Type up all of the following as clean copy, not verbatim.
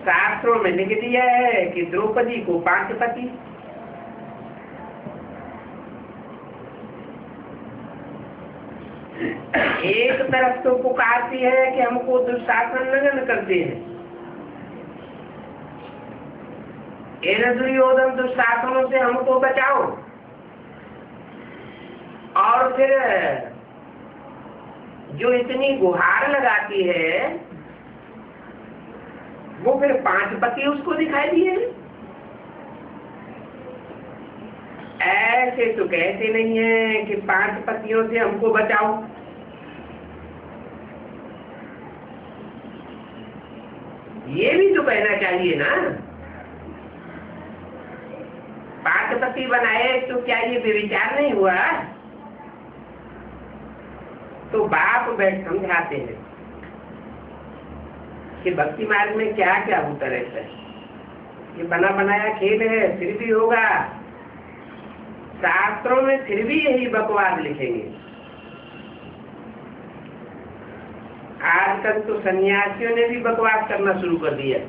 शास्त्रों में लिख दिया है कि द्रौपदी को 5 पति। एक तरफ तो पुकारती है कि हमको दुशासन नगन करते हैं, दुर्योधन दुशासनों से हमको बचाओ, और फिर जो इतनी गुहार लगाती है वो फिर 5 पति उसको दिखाई दिए। ऐसे तो कहते नहीं है कि 5 पतियों से हमको बचाओ। ये भी तो कहना चाहिए ना। 5 पति बनाए तो क्या ये विचार नहीं हुआ? तो बाप बैठ समझाते हैं कि भक्ति मार्ग में क्या क्या होता रहता है। ये बना बनाया खेल है, फिर भी होगा। शास्त्रों में फिर भी यही बकवास लिखेंगे। आजकल तो सन्यासियों ने भी बकवास करना शुरू कर दिया।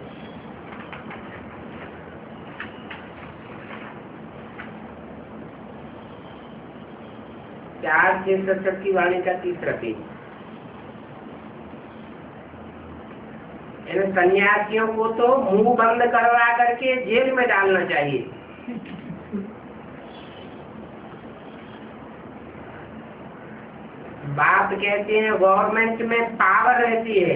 चार छह सत्संग की वाणी का 3रा पेज। सन्यासियों को तो मुंह बंद करवा करके जेल में डालना चाहिए। बाप कहते हैं गवर्नमेंट में पावर रहती है।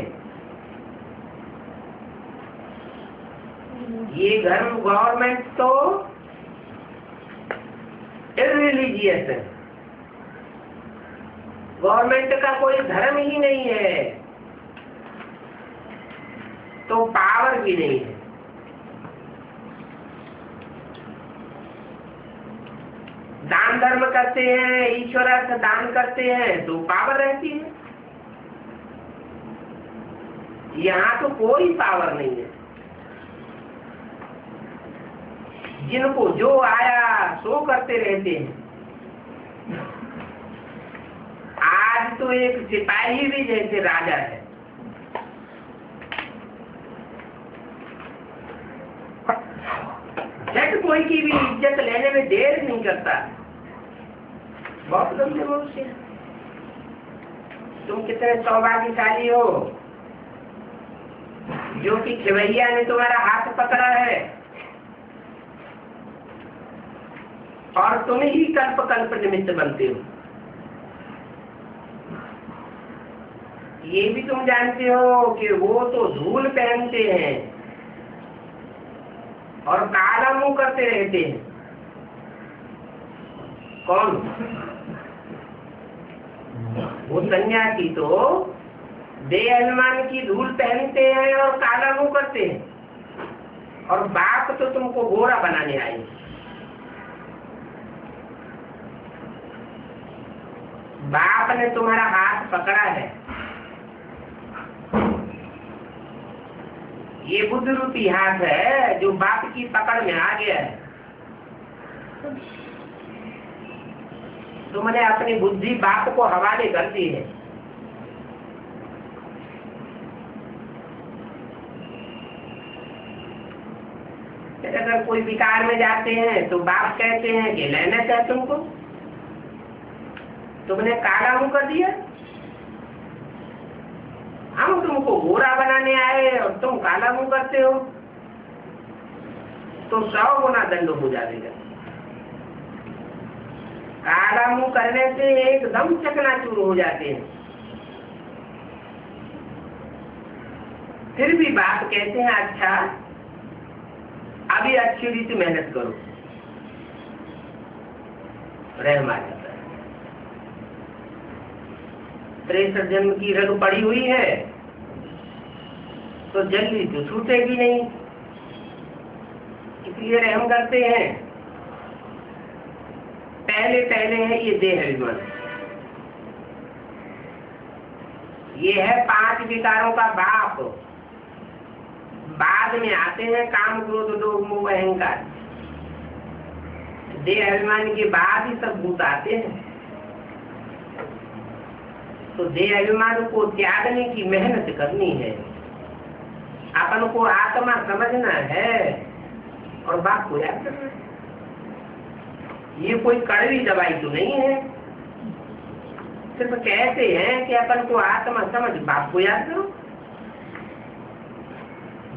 ये धर्म गवर्नमेंट तो इररिलीजियस है। गवर्नमेंट का कोई धर्म ही नहीं है तो पावर भी नहीं है। दान धर्म करते हैं, ईश्वर से दान करते हैं तो पावर रहती है। यहाँ तो कोई पावर नहीं है। जिनको जो आया सो करते रहते हैं। आज तो एक सिपाही भी जैसे राजा है। झट कोई की भी इज्जत लेने में देर नहीं करता। बहुत गंदे मनुष्य। तुम कितने सौभाग्यशाली हो जो कि खिवैया ने तुम्हारा हाथ पकड़ा है और तुम ही कल्प कल्प निमित्त बनते हो। ये भी तुम जानते हो कि वो तो धूल पहनते हैं और काला मुंह करते रहते हैं। कौन? वो सन्यासी तो देह अभिमान की धूल पहनते हैं और काला मुंह करते हैं, और बाप तो तुमको गोरा बनाने आए। बाप ने तुम्हारा हाथ पकड़ा है। ये बुद्ध रूपी हाथ है जो बाप की पकड़ में आ गया है। तुमने अपनी बुद्धि बाप को हवाले कर दी है। अगर कोई विकार में जाते हैं तो बाप कहते हैं कि लेना चाहिए तुमको, तुमने काला मुंह कर दिया। हम तुमको गोरा बनाने आए और तुम काला मुंह करते हो, तो 100 गुना दंड हो जाएगा। काला मुंह करने से एकदम चकनाचूर हो जाते हैं। फिर भी बाप कहते हैं अच्छा अभी अच्छी रीति मेहनत करो, रहम आ जाता है। 63 जन्म की रग पड़ी हुई है तो जल्दी तो छूटेगी नहीं, इसलिए रहम करते हैं। पहले पहले है ये देह अभिमान, ये है 5 विकारों का बाप। बाद में आते हैं काम क्रोध लोभ मोह अहंकार। देह अभिमान के बाद ही सब भूत आते हैं। तो देह अभिमान को त्यागने की मेहनत करनी है। अपन अपन को आत्मा समझना है और बाप को याद करना है। ये कोई कड़वी दवाई तो नहीं है, सिर्फ कहते हैं कि अपन को आत्मा समझ, बाप को याद करो।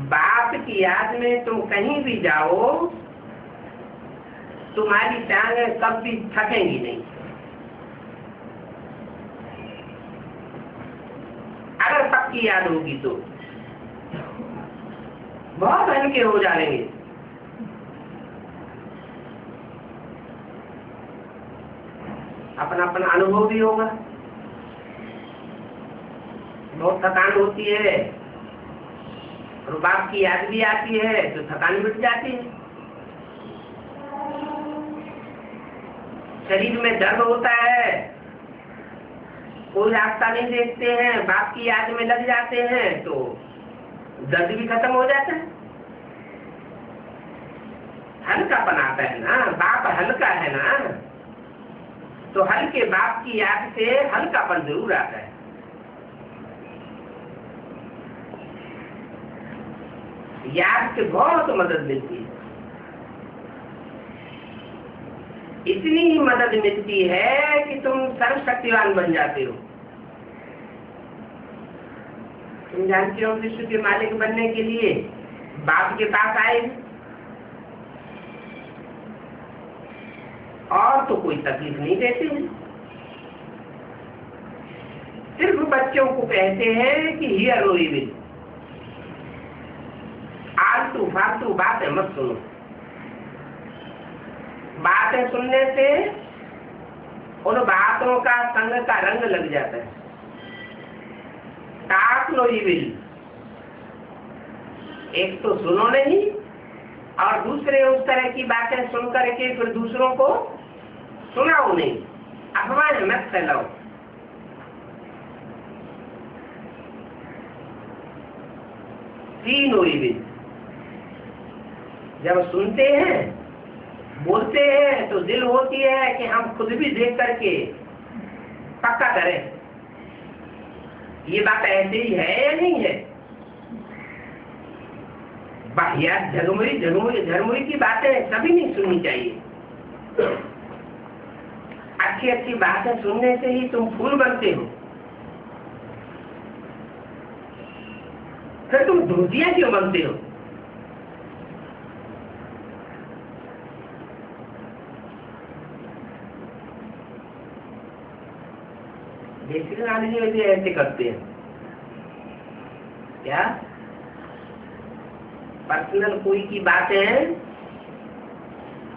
बाप की याद में तुम कहीं भी जाओ, तुम्हारी टांगें कभी थकेंगी नहीं। अगर पक्की याद होगी तो बहुत हल्के हो जाएंगे। अपना अपना अनुभव भी होगा। बहुत थकान होती है और बाप की याद भी आती है तो थकान मिट जाती है। शरीर में दर्द होता है, कोई रास्ता नहीं देखते हैं, बाप की याद में लग जाते हैं तो दर्द भी खत्म हो जाता है। हल्कापन आता है ना, बाप हल्का है ना, तो हल्के बाप की याद से हल्कापन जरूर आता है। याद से बहुत मदद मिलती है। इतनी ही मदद मिलती है कि तुम सर्वशक्तिवान बन जाते हो। तुम जानते हो विश्व के मालिक बनने के लिए बाप के पास आए और तो कोई तकलीफ नहीं देते हैं। सिर्फ बच्चों को कहते हैं कि हियर ओ विल, आलतू फालतू बातें मत सुनो। बातें सुनने से उन बातों का संग का रंग लग जाता है। टाक लो विल, एक तो सुनो नहीं और दूसरे उस तरह की बातें सुन करके फिर दूसरों को सुनाओ नहीं, अफवाह मत फैलाओ। तीन विल, जब सुनते हैं बोलते हैं तो दिल होती है कि हम खुद भी देख करके पक्का करें ये बात ऐसे ही है या नहीं है। बाहियात झरमुरी झरमुरी झरमुरी की बातें कभी नहीं सुननी चाहिए। अच्छी अच्छी बातें सुनने से ही तुम फूल बनते हो। फिर तुम धोतियां क्यों बनते हो? बेसिक नॉलेज में भी ऐसे करते हैं क्या? पर्सनल कोई की बातें,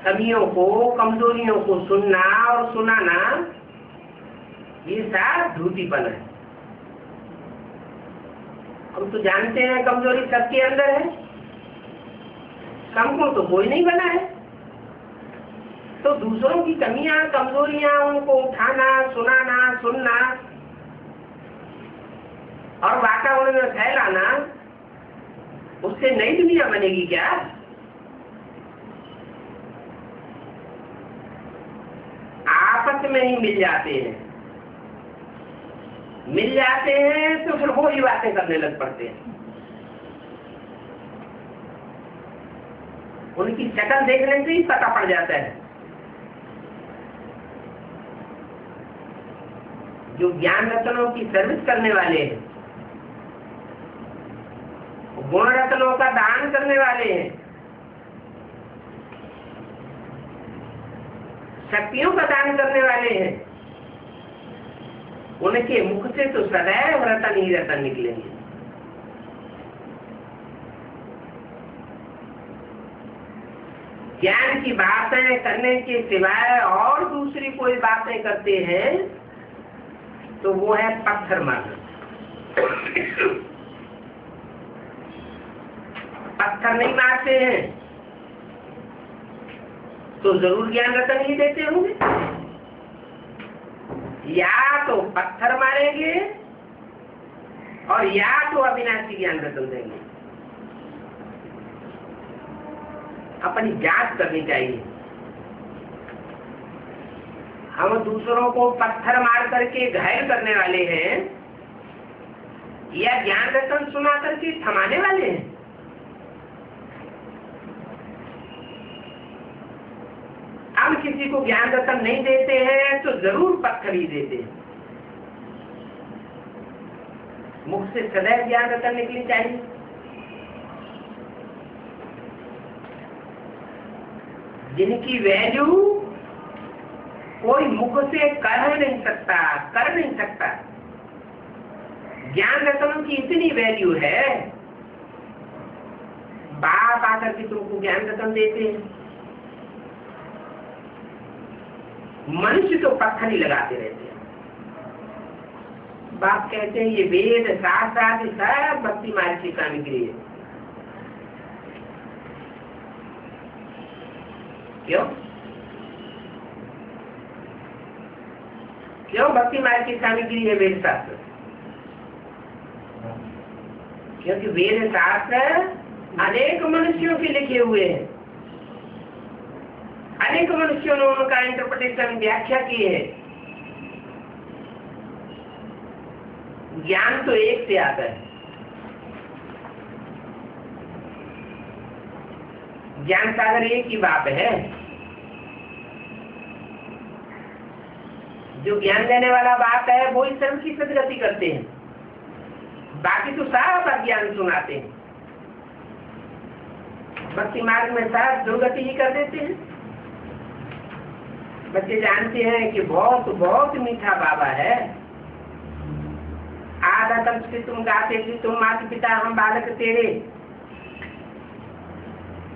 कमियों को कमजोरियों को सुनना और सुनाना, ये सब धूतीपन है। हम तो जानते हैं कमजोरी सबके अंदर है, कम को तो कोई नहीं बना है। तो दूसरों की कमियां कमजोरियां उनको उठाना, सुनाना, सुनना और वातावरण में फैलाना, उससे नई दुनिया बनेगी क्या? आपस में ही मिल जाते हैं, मिल जाते हैं तो फिर वो ही बातें करने लग पड़ते हैं। उनकी शक्ल देखने से ही पता पड़ जाता है। जो ज्ञान रत्नों की सर्विस करने वाले हैं, गुण रत्नों का दान करने वाले हैं, शक्तियों का दान करने वाले हैं, उनके मुख से तो सदैव रतन ही रतन निकलेंगे। ज्ञान की बातें करने के सिवाय और दूसरी कोई बातें करते हैं तो वो है पत्थर मारना। पत्थर नहीं मारते हैं तो जरूर ज्ञान रतन ही देते होंगे। या तो पत्थर मारेंगे और या तो अविनाशी ज्ञान रतन देंगे। अपनी जांच करनी चाहिए। हम दूसरों को पत्थर मार करके घायल करने वाले हैं या ज्ञान रतन सुना करके थमाने वाले हैं? किसी को ज्ञान रतन नहीं देते हैं तो जरूर पत्थर ही देते हैं। मुख से सदैव ज्ञान रतन निकलनी चाहिए। जिनकी वैल्यू कोई मुख से कर नहीं सकता, ज्ञान रतन की इतनी वैल्यू है, बाप आकर के तुमको ज्ञान रतन देते हैं। मनुष्य तो पत्थर ही लगाते रहते हैं। बाप कहते हैं ये वेद शास्त्र आदि सब भक्ति मार्ग की सामग्री है। क्यों भक्ति मार्ग की सामग्री है वेद शास्त्र? क्योंकि वेद शास्त्र अनेक मनुष्यों के लिखे हुए हैं, अनेक मनुष्यों ने उनका इंटरप्रिटेशन व्याख्या की है। ज्ञान तो एक से आता है, ज्ञान सागर एक ही बाप है। जो ज्ञान देने वाला बाप है वो ही सर्व की सदगति करते हैं, बाकी तो सब अज्ञान सुनाते हैं। भक्ति मार्ग में सब दुर्गति ही कर देते हैं। बच्चे जानते हैं कि बहुत बहुत मीठा बाबा है। आधा तक से तुम गाते थे, तुम माता पिता हम बालक तेरे,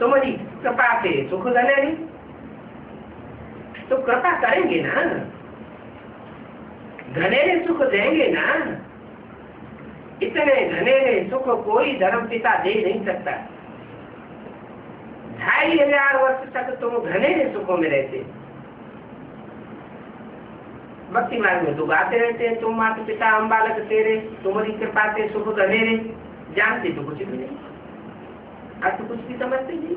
तुम्हारी कृपा से सुख धने नहीं, तो कृपा करेंगे ना, घनेरे सुख देंगे ना। इतने घनेरे सुख कोई धर्म पिता दे नहीं सकता। 2500 वर्ष तक तुम घनेरे सुखों में रहते। भक्ति मार्ग में तो गाते रहते हैं, तुम माता पिता हम बालक तेरे, तुम्हारी कृपा से सुख घनेरे। जानते तो कुछ भी नहीं, अब तो कुछ भी समझते नहीं।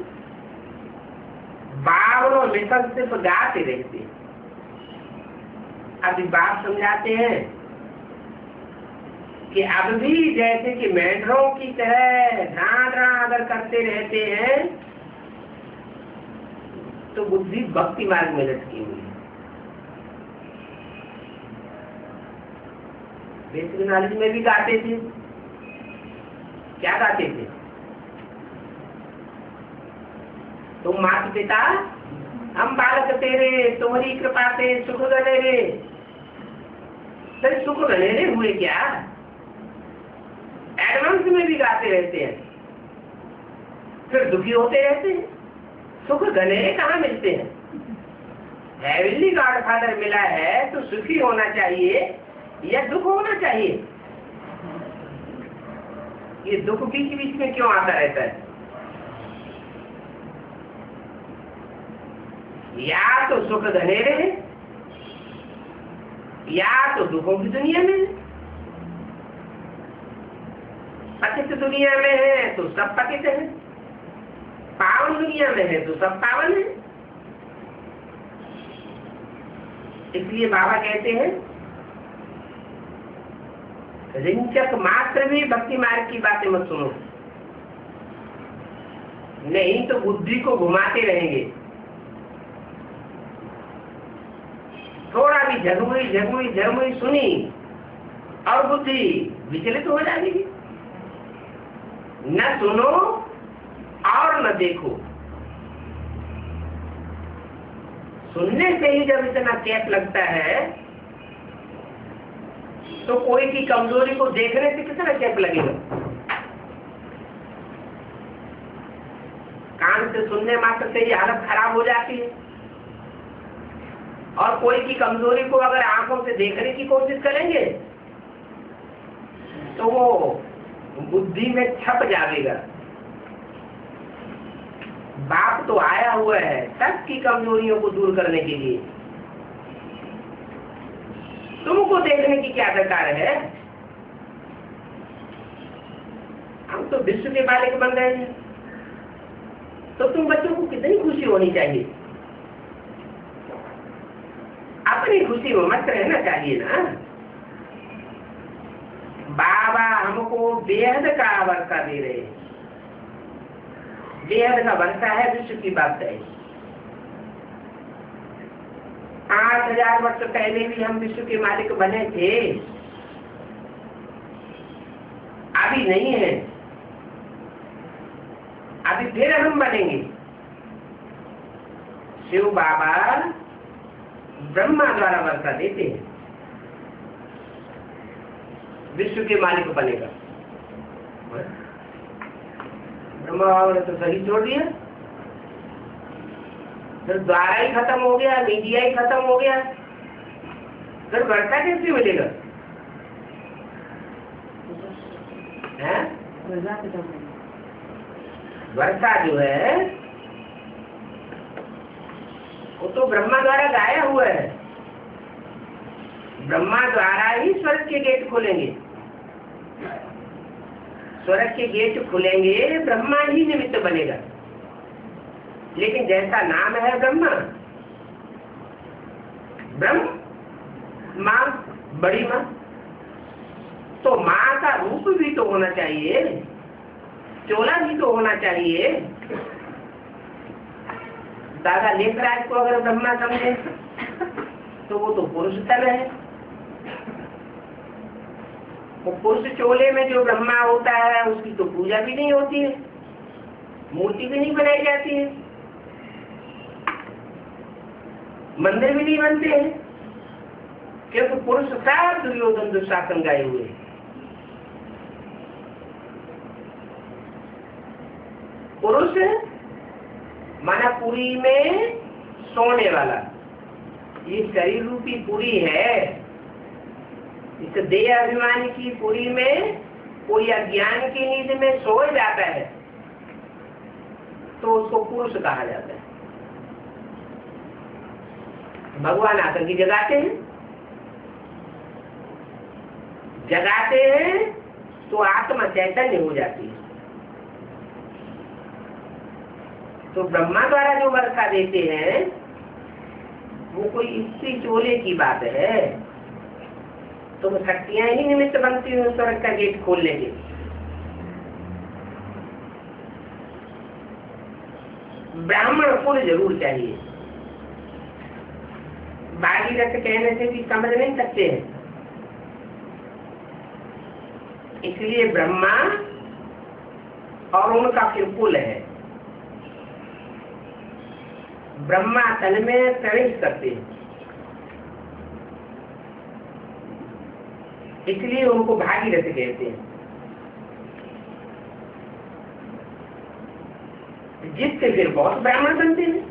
बावनों लेखक सिर्फ गाते रहते। अभी बाप समझाते हैं कि अब भी जैसे कि मेंढरों की तरह ढांढा अगर करते रहते हैं तो बुद्धि भक्ति मार्ग में लटकी हुई है। बेसिक नॉलेज में भी गाते थे। क्या गाते थे? तुम माता पिता हम बालक तेरे, तुम्हारी कृपा से सुख घनेरे। सर सुख घनेरे हुए क्या? एडवांस में भी गाते रहते हैं, फिर दुखी होते रहते हैं। सुख घनेरे कहाँ मिलते हैं? हेवनली गॉडफादर मिला है तो सुखी होना चाहिए या दुख होना चाहिए? ये दुख बीच बीच में क्यों आता रहता है? या तो सुख घनेरे है या तो दुखों की दुनिया में है। पतित दुनिया में है तो सब पतित है, पावन दुनिया में है तो सब पावन है। इसलिए बाबा कहते हैं रिंचक मात्र भी भक्ति मार्ग की बातें मत सुनो, नहीं तो बुद्धि को घुमाते रहेंगे। थोड़ा भी झगमुई सुनी और बुद्धि विचलित हो जाएगी। न सुनो और न देखो। सुनने से ही जब इतना कैप लगता है तो कोई की कमजोरी को देखने से कितना कैप लगेगा? कान से सुनने मात्र से ही हालत खराब हो जाती है, और कोई की कमजोरी को अगर आंखों से देखने की कोशिश करेंगे तो वो बुद्धि में छप जाएगा। बाप तो आया हुआ है सबकी कमजोरियों को दूर करने के लिए। तुमको देखने की क्या दरकार है? हम तो विश्व के मालिक बन रहे हैं, तो तुम बच्चों को कितनी खुशी होनी चाहिए। अपनी खुशी में मस्त रहना चाहिए ना। बाबा हमको बेहद का वर्षा दे रहे हैं। बेहद का वर्षा है, विश्व की बात है। 8,000 वर्ष पहले भी हम विश्व के मालिक बने थे, अभी नहीं है, अभी फिर हम बनेंगे। शिव बाबा ब्रह्मा द्वारा वर्षा देते हैं, विश्व के मालिक बनेगा। ब्रह्मा बाबा ने तो सही छोड़ दिया, फिर द्वारा ही खत्म हो गया, मीडिया ही खत्म हो गया, फिर वर्षा कैसे मिलेगा? वर्षा जो है वो तो ब्रह्मा द्वारा गाया हुआ है। ब्रह्मा द्वारा ही स्वर्ग के गेट खोलेंगे, स्वर्ग के गेट खुलेंगे, ब्रह्मा ही निमित्त बनेगा। लेकिन जैसा नाम है ब्रह्मा, ब्रह्म माँ, बड़ी माँ, तो माँ का रूप भी तो होना चाहिए, चोला भी तो होना चाहिए। दादा लेखराज को अगर ब्रह्मा समझे तो वो तो पुरुष तल है। वो पुरुष चोले में जो ब्रह्मा होता है उसकी तो पूजा भी नहीं होती है, मूर्ति भी नहीं बनाई जाती है, मंदिर भी नहीं बनते हैं, क्योंकि पुरुष सब दुर्योधन दुशासन गाए हुए हैं। पुरुष माना पुरी में सोने वाला, ये शरीर रूपी पुरी है, इस देह अभिमान की पुरी में कोई अज्ञान की नींद में सो जाता है तो उसको पुरुष कहा जाता है। भगवान आकर के जगाते हैं तो आत्मा चैतन्य हो जाती है। तो ब्रह्मा द्वारा जो वर्षा देते हैं वो कोई स्त्री चोले की बात है, तो वो शक्तियां ही निमित्त बनती हुई स्वर्ग का गेट खोल लेंगे। ब्राह्मण कुल जरूर चाहिए, भागीरथ कहने से भी समझ नहीं सकते हैं, इसलिए ब्रह्मा और उनका फिर कुल है। ब्रह्मा तन में प्रवेश करते हैं, इसलिए उनको भागीरथ कहते हैं। जिससे फिर बहुत ब्राह्मण बनते हैं।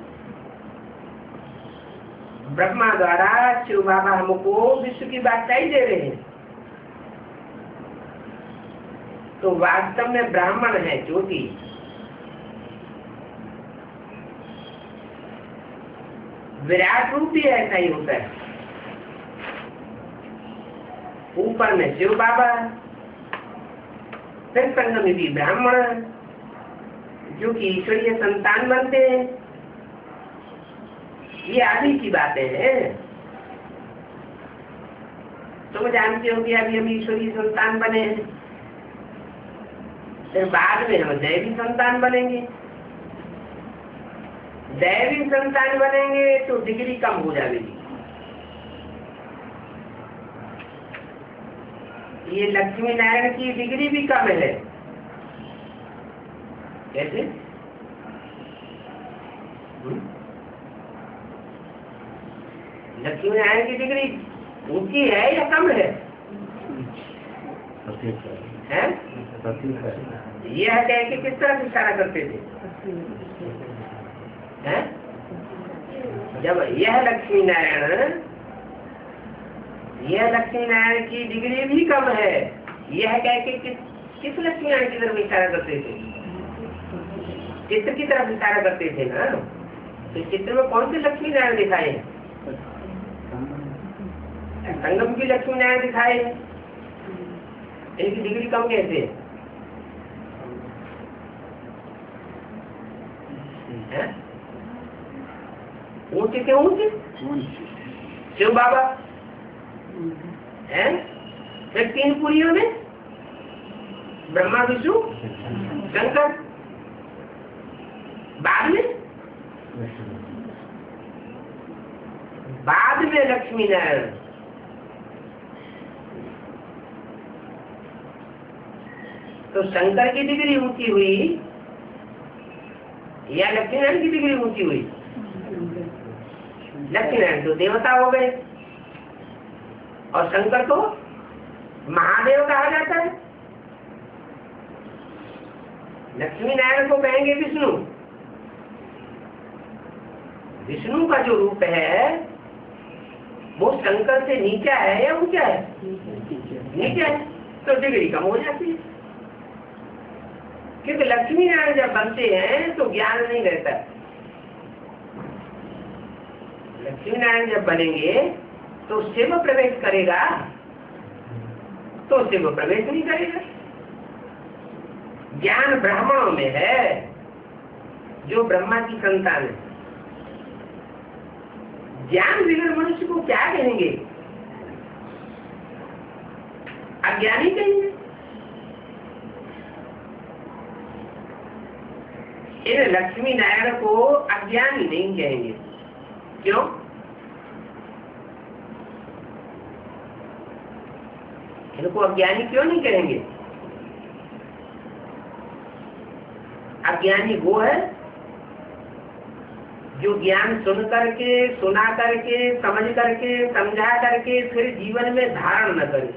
ब्रह्मा द्वारा शिव बाबा हमको विश्व की बादशाही दे रहे हैं, तो वास्तव में ब्राह्मण है ज्योति। विराट रूप भी ऐसा ही होता है, ऊपर में शिव बाबा, फिर संगम भी ब्राह्मण जो कि ईश्वरीय संतान बनते हैं। ये आदि की बातें हैं। तुम जानते हो कि अभी हम ईश्वरीय संतान बने हैं, फिर बाद में हम दैवी संतान बनेंगे। दैवी संतान बनेंगे तो डिग्री कम हो जाएगी। ये लक्ष्मी नारायण की डिग्री भी कम है। कैसे? लक्ष्मी नारायण की डिग्री ऊंची है या कम है? यह कह के किस तरह से इशारा करते थे? है? जब यह लक्ष्मी नारायण की डिग्री भी कम है, यह कह के किस लक्ष्मी नारायण की तरफ इशारा करते थे? चित्र की तरफ इशारा करते थे ना। तो चित्र में कौन से लक्ष्मी नारायण दिखाए? संगम की लक्ष्मी नारायण दिखाए। इनकी डिग्री कम कैसे है? ऊंचे के ऊंचे शिव बाबा है, फिर 3 पुरियों में ब्रह्मा विष्णु शंकर, बाद में बाद में लक्ष्मी नारायण। तो शंकर की डिग्री ऊंची हुई या लक्ष्मी नारायण की डिग्री ऊंची हुई? लक्ष्मी नारायण तो देवता हो गए और शंकर तो महादेव कहा जाता है। लक्ष्मी नारायण को कहेंगे विष्णु। विष्णु का जो रूप है वो शंकर से नीचा है या ऊंचा है? नीचा है, तो डिग्री कम हो जाती है। क्योंकि लक्ष्मी नारायण जब बनते हैं तो ज्ञान नहीं रहता। लक्ष्मी नारायण जब बनेंगे तो शिव प्रवेश करेगा, तो शिव प्रवेश नहीं करेगा। ज्ञान ब्राह्मणों में है जो ब्रह्मा की संतान है। ज्ञान बिगड़ मनुष्य को क्या कहेंगे? अज्ञानी कहेंगे। इन लक्ष्मी नारायण को अज्ञानी नहीं कहेंगे। क्यों? इनको अज्ञानी क्यों नहीं कहेंगे? अज्ञानी वो है जो ज्ञान सुन करके, सुना करके, समझ करके, समझा करके फिर जीवन में धारण न करे,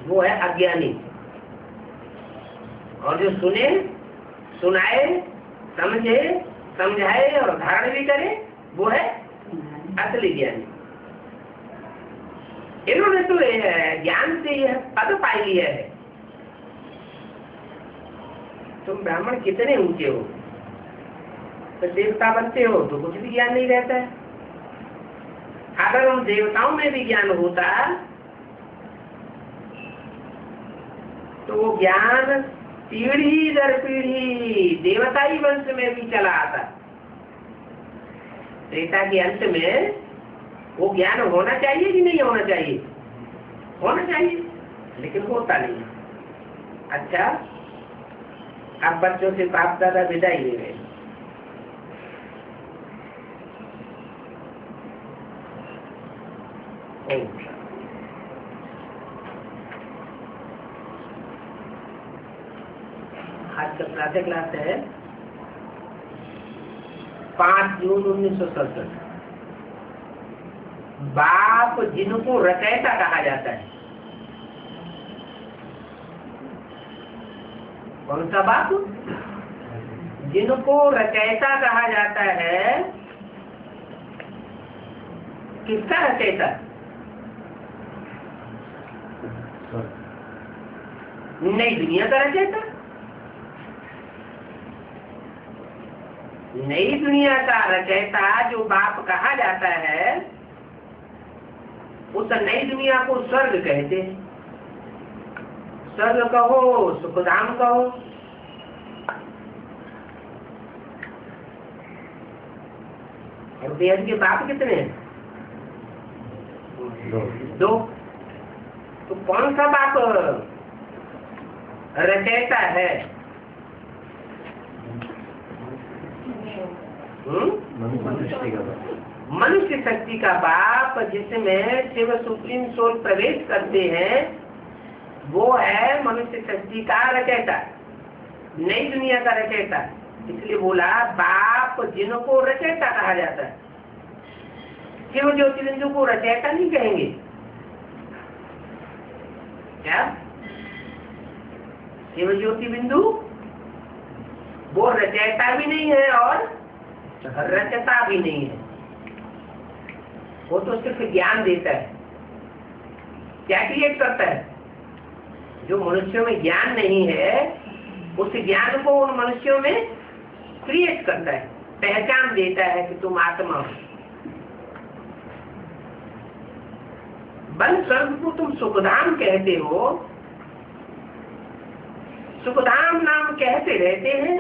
वो है अज्ञानी। और जो सुने, सुनाए, समझे, समझाए और धारण भी करे, वो है असली ज्ञानी। इन्होंने तो ज्ञान से यह पद पाई लिया है। तुम ब्राह्मण कितने ऊंचे हो, तो देवता बनते हो तो कुछ भी ज्ञान नहीं रहता है। अगर उन देवताओं में भी ज्ञान होता तो वो ज्ञान पीढ़ी दर पीढ़ी देवताई वंश में भी चला आता। त्रेता के अंत में वो ज्ञान होना चाहिए कि नहीं होना चाहिए? होना चाहिए, लेकिन होता नहीं। अच्छा, अब बच्चों से बाप दादा विदाई ले रहे। आज का प्रातः क्लास है 5 जून 1967। बाप जिनको रचयिता कहा जाता है। कौन सा बाप? जिनको रचयिता कहा जाता है। किसका रचयिता? नई दुनिया का रचयिता। नई दुनिया का रचयिता जो बाप कहा जाता है, उस नई दुनिया को स्वर्ग कहते हैं। स्वर्ग कहो, सुखधाम कहो। और बेहद के बाप कितने हैं? 2। तो कौन सा बाप रचयिता है? मनुष्य शक्ति का बाप, जिसमें शिव सुप्रीम सोल प्रवेश करते हैं, वो है मनुष्य शक्ति का रचयिता, नई दुनिया का रचयिता। इसलिए बोला बाप जिनको रचयिता कहा जाता है। शिव ज्योतिबिंदु को रचयिता नहीं कहेंगे क्या? शिव ज्योतिबिंदु वो रचयिता भी नहीं है और रचता भी नहीं है। वो तो सिर्फ ज्ञान देता है। क्या क्रिएट करता है? जो मनुष्यों में ज्ञान नहीं है, उस ज्ञान को उन मनुष्यों में क्रिएट करता है, पहचान देता है कि तुम आत्मा हो। बन स्वर्ग को तुम सुखधाम कहते हो। सुखधाम नाम कहते रहते हैं,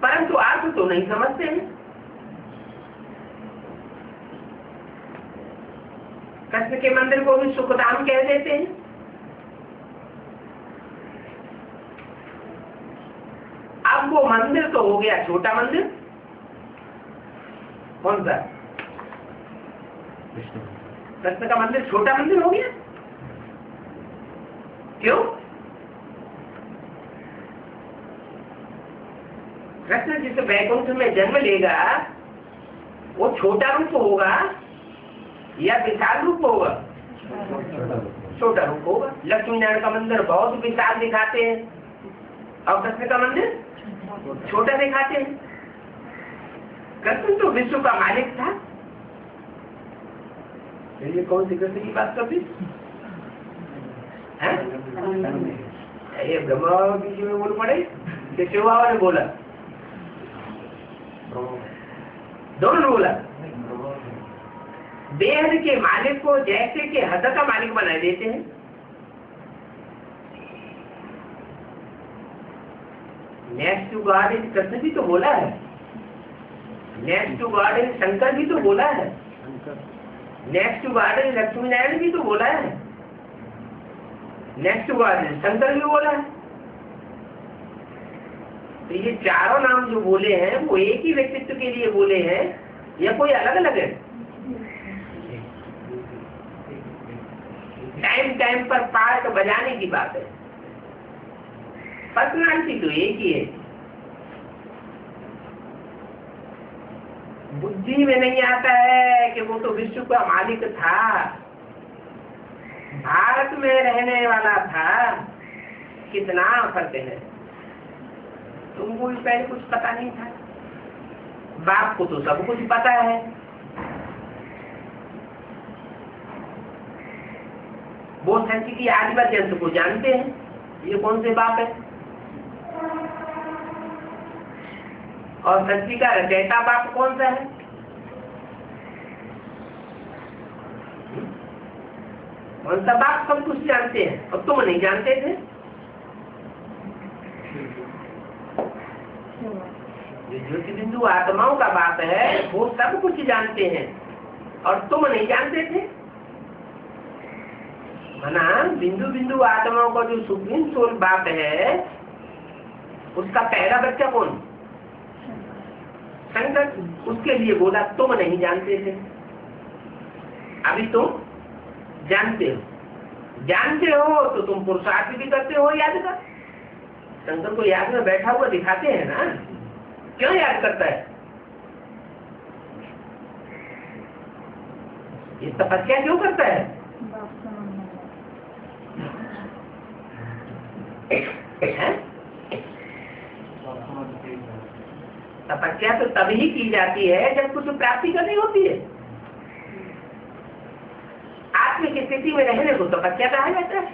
परंतु अर्थ तो नहीं समझते हैं। कृष्ण के मंदिर को भी सुखधाम कह देते हैं। अब वो मंदिर तो हो गया छोटा मंदिर, कौन सा? कृष्ण का मंदिर छोटा मंदिर हो गया? क्यों? कृष्ण जिस वैकुंठ में जन्म लेगा वो छोटा रूप होगा या विशाल रूप होगा? छोटा रूप होगा। लक्ष्मी नारायण का मंदिर बहुत विशाल दिखाते हैं और कृष्ण का मंदिर छोटा दिखाते हैं। कृष्ण तो विश्व का मालिक था। ये कौन सी कृष्ण की बात करती है? ये ब्रह्मा बीच में बोल पड़े कि शिवा ने बोला? दोनों ने बोला। देह के मालिक को जैसे कि हद का मालिक बना देते हैं। Next to God is Krishna भी तो बोला है। Next to God is Shankar भी तो बोला है। Next to God is Lakshmi Narayan भी तो बोला है। Next to God is Shankar भी बोला है। तो ये चारों नाम जो बोले हैं वो एक ही व्यक्तित्व के लिए बोले हैं या कोई अलग अलग है? टाइम टाइम पर पार्ट बजाने की बात है। पर्सनालिटी तो एक ही है। बुद्धि में नहीं आता है कि वो तो विश्व का मालिक था, भारत में रहने वाला था। कितना फर्क है। तुमको भी पहले कुछ पता नहीं था। बाप को तो सब कुछ पता है। वो सच की आदिवासी जंतु को जानते हैं। ये कौन से बाप है? और सृष्टि का रचयिता बाप कौन सा है? कौन सा बाप सब कुछ जानते हैं और तुम नहीं जानते थे? जो ज्योति बिंदु आत्माओं का बाप है वो सब कुछ जानते हैं और तुम नहीं जानते थे। मना बिंदु बिंदु आत्माओं का जो सुप्रीम सोल बाप है उसका पहला बच्चा कौन? शंकर। उसके लिए बोला तुम नहीं जानते थे, अभी तुम जानते हो। जानते हो तो तुम पुरुषार्थ भी करते हो याद का। शंकर को याद में बैठा हुआ दिखाते हैं ना। क्यों याद करता है? ये तपस्या क्यों करता है? तपस्या तो तभी की जाती है जब कुछ प्राप्ति करनी होती है। आत्मिक स्थिति में रहने को तपस्या कहा जाता है।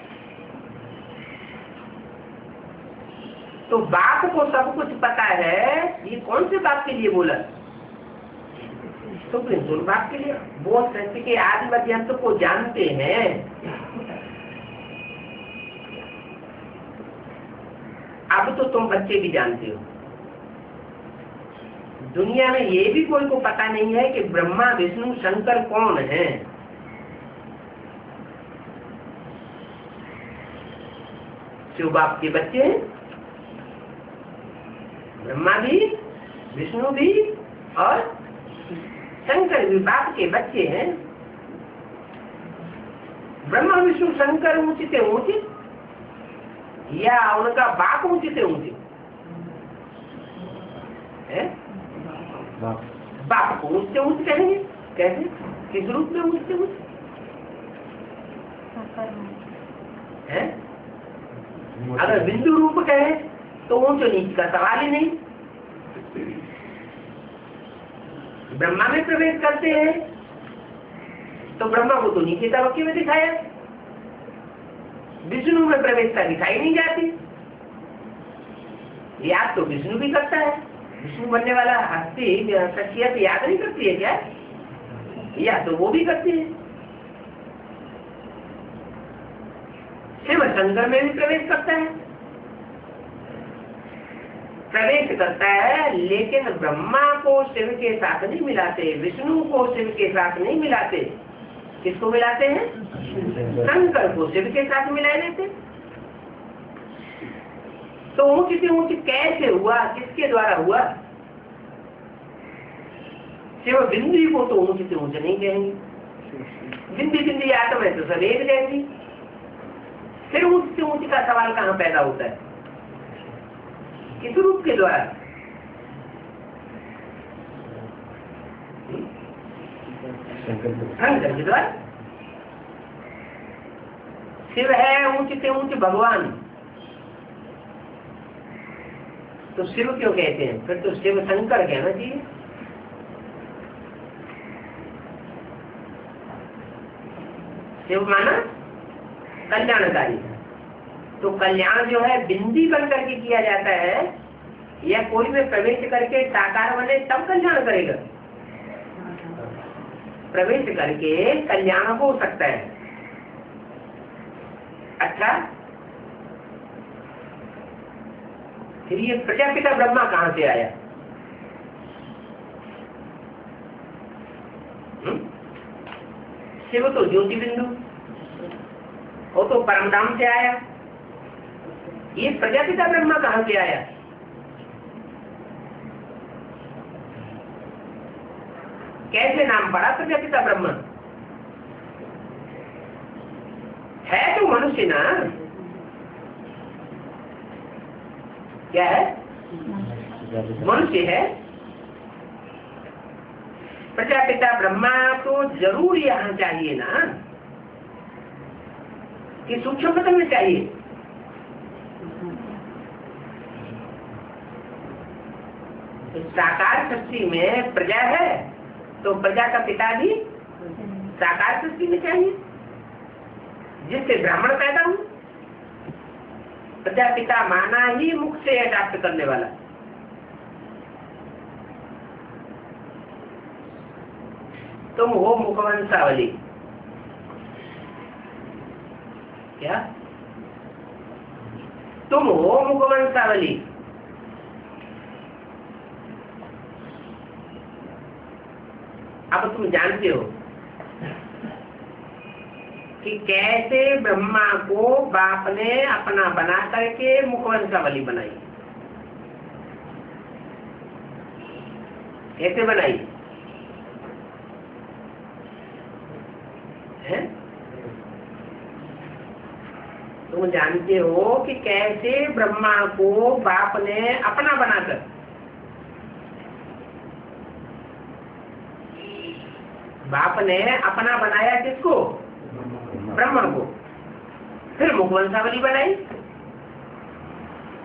तो बाप को सब कुछ पता है। ये कौन से बाप के लिए बोला? सुप्रीम सोल बाप के लिए। वो सृष्टि के आदि मध्यंत को जानते हैं। अब तो तुम बच्चे भी जानते हो। दुनिया में ये भी कोई को पता नहीं है कि ब्रह्मा विष्णु शंकर कौन है। शिव बाप के बच्चे हैं। ब्रह्मा भी विष्णु भी और शंकर भी बाप के बच्चे हैं। ब्रह्मा विष्णु शंकर ऊंचे ऊंचे या उनका बाप ऊंचे ऊंचे? बाप को ऊंचे ऊंचे कहेंगे। कैसे? किस रूप में ऊंचे ऊंचे? अगर बिंदु रूप कहे तो ऊंचे नीचे का सवाल ही नहीं। ब्रह्मा में प्रवेश करते हैं तो ब्रह्मा को तो नीचे तबके में दिखाया। विष्णु में प्रवेशता दिखाई नहीं जाती। याद तो विष्णु भी करता है। विष्णु बनने वाला हस्ती शख्सियत याद नहीं करती है क्या? या तो वो भी करती है। शिव शंकर में भी प्रवेश करता है। प्रवेश करता है लेकिन ब्रह्मा को शिव के साथ नहीं मिलाते, विष्णु को शिव के साथ नहीं मिलाते। किसको मिलाते हैं? शंकर को शिव के साथ मिला लेते। तो ऊंच से ऊंच कैसे हुआ? किसके द्वारा हुआ? शिव बिंदी को तो ऊंच से ऊंच नहीं कहेंगे, बिंदी बिंदी आत्म है तो सब एक कहेंगे। फिर ऊंच से ऊंच का सवाल कहाँ पैदा होता है? किस रूप के द्वारा? शंकर के द्वारा। शिव है ऊंच से ऊंच भगवान, तो शिव क्यों कहते हैं? फिर तो शिव शंकर कहना चाहिए। शिव माना कल्याणकारी, तो कल्याण जो है बिंदी बन करके किया जाता है, या कोई में प्रवेश करके साकार बने तब कल्याण करेगा? प्रवेश करके कल्याण हो सकता है। अच्छा, फिर ये प्रजापिता ब्रह्मा कहां से आया? शिव तो ज्योति बिंदु, वो तो परमधाम से आया। ये प्रजापिता ब्रह्मा कहां से आया? कैसे नाम पड़ा प्रजापिता ब्रह्मा? है तो मनुष्य ना, क्या है? मनुष्य है। प्रजापिता ब्रह्मा तो जरूर यहाँ चाहिए ना, कि सूक्ष्म पतन में चाहिए। साकार सृष्टि में प्रजा है, तो प्रजा का पिता भी साकार सृष्टि में चाहिए, जिससे ब्राह्मण पैदा हो। प्रजापिता माना ही मुख से प्राप्त करने वाला। तुम हो मुखवंशावली। क्या तुम हो मुखवंशावली? अब तुम जानते हो कि कैसे ब्रह्मा को बाप ने अपना बना करके मुखवंशावली बनाई। कैसे बनाई है? तुम जानते हो कि कैसे ब्रह्मा को बाप ने अपना बनाकर बाप ने अपना बनाया। किसको? ब्रह्मा को। फिर मुखवंशावली बनाई,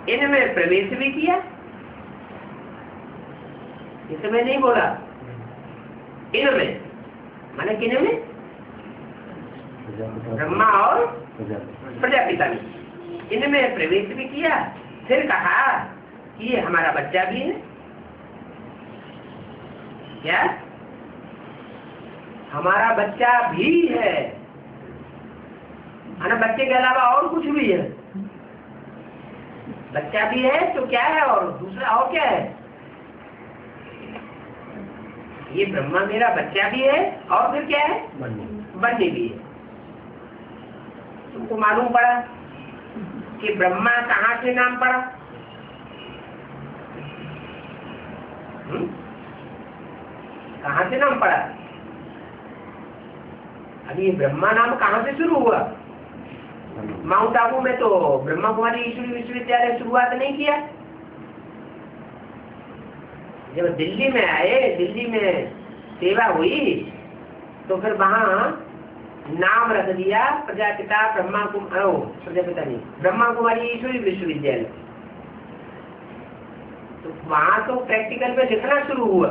इनमें प्रवेश भी किया। इसमें नहीं बोला, इनमें माने किनमें? ब्रह्मा और प्रजापिता ने इनमें प्रवेश भी किया। फिर कहा कि ये हमारा बच्चा भी है। क्या? हमारा बच्चा भी है। बच्चे के अलावा और कुछ भी है। बच्चा भी है तो क्या है, और दूसरा और क्या है? ये ब्रह्मा मेरा बच्चा भी है, और फिर क्या है? बनने भी है। तुमको मालूम पड़ा कि ब्रह्मा कहाँ से नाम पड़ा? कहाँ से नाम पड़ा? अभी ये ब्रह्मा नाम कहाँ से शुरू हुआ? माउंट आबू में तो ब्रह्मा कुमारी ईश्वरी विश्वविद्यालय शुरुआत नहीं किया। जब दिल्ली में आए, दिल्ली में सेवा हुई, तो फिर वहाँ नाम रख दिया प्रजापिता ब्रह्मा प्रजापिता नहीं, ब्रह्मा कुमारी ईश्वरी विश्वविद्यालय। तो वहाँ तो प्रैक्टिकल में लिखना शुरू हुआ,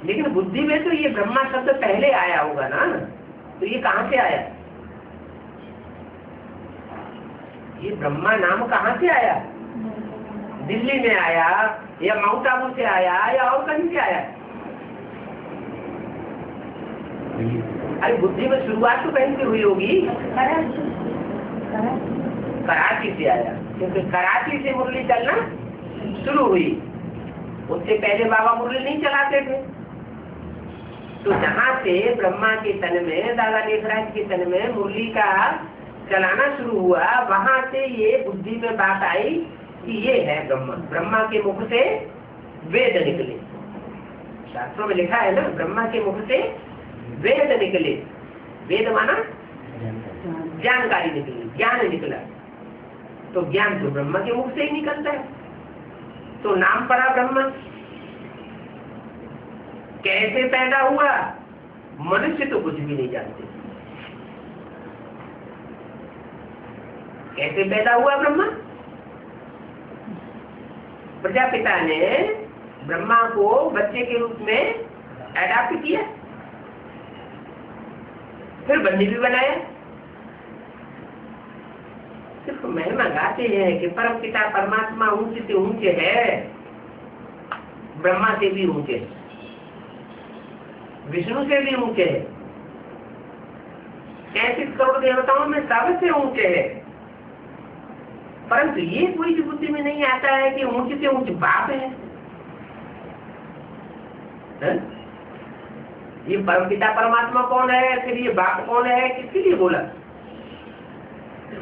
लेकिन बुद्धि में तो ये ब्रह्मा शब्द पहले आया होगा ना। तो ये कहाँ से आया? ये ब्रह्मा नाम कहाँ से आया? दिल्ली में आया, या माउंट आबू से आया, या और कहीं से आया? अरे बुद्धि में शुरुआत तो कहीं से हुई होगी। कराची से आया, क्योंकि कराची से मुरली चलना शुरू हुई। उससे पहले बाबा मुरली नहीं चलाते थे। तो जहाँ से ब्रह्मा के तन में, दादा लेखराज के तन में मुरली का चलाना शुरू हुआ, वहां से ये बुद्धि में बात आई कि ये है ब्रह्मा। ब्रह्मा के मुख से वेद निकले, शास्त्रों में लिखा है ना, ब्रह्मा के मुख से वेद निकले। वेद माना जानकारी निकली, ज्ञान निकला। तो ज्ञान तो ब्रह्मा के मुख से ही निकलता है। तो नाम पड़ा ब्रह्मा। कैसे पैदा हुआ मनुष्य तो कुछ भी नहीं जानते। कैसे पैदा हुआ ब्रह्मा? प्रजापिता ने ब्रह्मा को बच्चे के रूप में एडाप्ट किया, फिर बंदी भी बनाया। सिर्फ महिमा गाते हैं कि परम पिता परमात्मा ऊंचे से ऊंचे है, ब्रह्मा से भी ऊंचे है, विष्णु से भी ऊंचे है, 33 करोड़ देवताओं में सबसे ऊंचे है। परंतु ये कोई भी बुद्धि में नहीं आता है कि ऊंचे से ऊंचे बाप है। ये परमपिता परमात्मा कौन है, फिर ये बाप कौन है, किसके लिए बोला?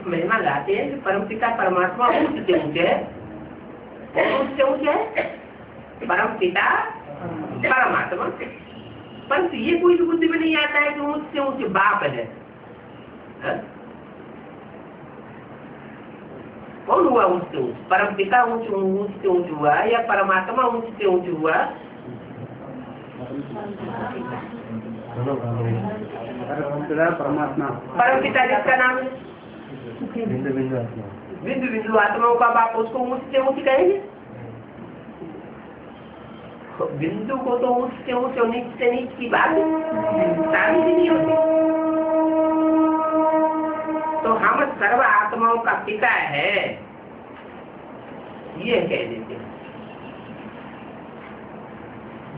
महिमा गाते हैं कि परमपिता परमात्मा ऊंचे से ऊंचे है। कौन ऊंचे से ऊंचे है? परमपिता परमात्मा। परंतु ये कोई भी बुद्धि में नहीं आता है कि ऊंचे से ऊंचे बाप है। कौन हुआ ऊंच से ऊंच? परमपिता ऊंच से ऊंच हुआ या परमात्मा ऊंच से ऊंच हुआ? परमात्मा। परमपिता जिसका नाम है बिंदु बिंदु आत्मा, बिंदु बिंदु आत्माओं का बाप, उसको ऊंच से ऊंच कहेंगे? बिंदु को तो ऊंच से ऊंच और नीच से नीच की बात शादी भी नहीं होती। तो हम सर्व आत्माओं का पिता है ये कह देते हैं।